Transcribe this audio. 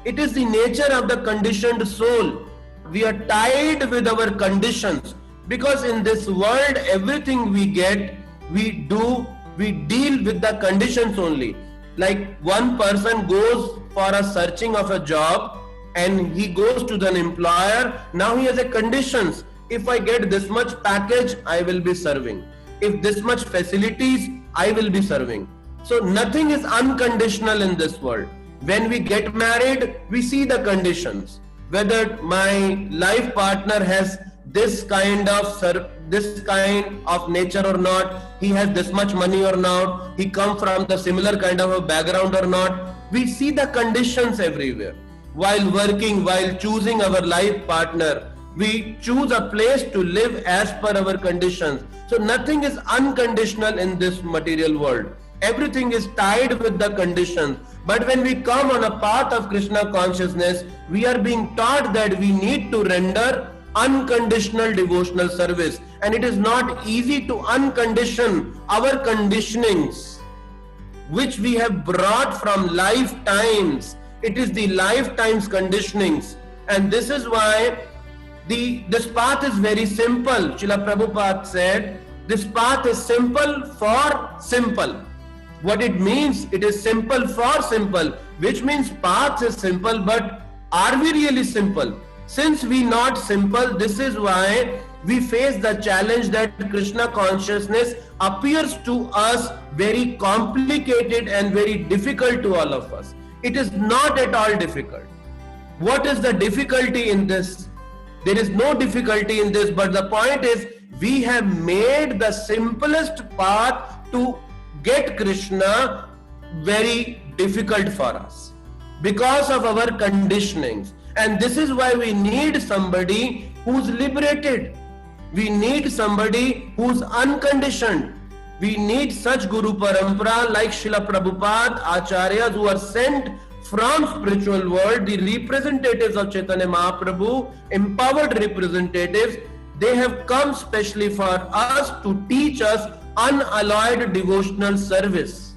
It is the nature of the conditioned soul. We are tied with our conditions, because in this world everything we get, we do, we deal with the conditions only. Like one person goes for a searching of a job and he goes to the employer. Now he has a conditions. If I get this much package, I will be serving. If this much facilities, I will be serving. So nothing is unconditional in this world. When we get married, we see the conditions. Whether my life partner has this kind of nature or not, he has this much money or not, he come from the similar kind of a background or not. We see the conditions everywhere. While working, while choosing our life partner, we choose a place to live as per our conditions. So nothing is unconditional in this material world. Everything is tied with the conditions. But when we come on a path of Krishna consciousness, we are being taught that we need to render unconditional devotional service. And it is not easy to uncondition our conditionings, which we have brought from lifetimes. It is the lifetime's conditionings. And this is why this path is very simple. Srila Prabhupada said, this path is simple for simple. What it means, it is simple for simple, which means path is simple, but are we really simple? Since we not simple, this is why we face the challenge that Krishna consciousness appears to us very complicated and very difficult to all of us. It is not at all difficult. What is the difficulty in this? There is no difficulty in this, but the point is we have made the simplest path to get Krishna very difficult for us because of our conditionings. And this is why we need somebody who's liberated. We need somebody who's unconditioned. We need such Guru Parampara like Srila Prabhupada, Acharyas who are sent from spiritual world, the representatives of Chaitanya Mahaprabhu, empowered representatives. They have come specially for us to teach us unalloyed devotional service.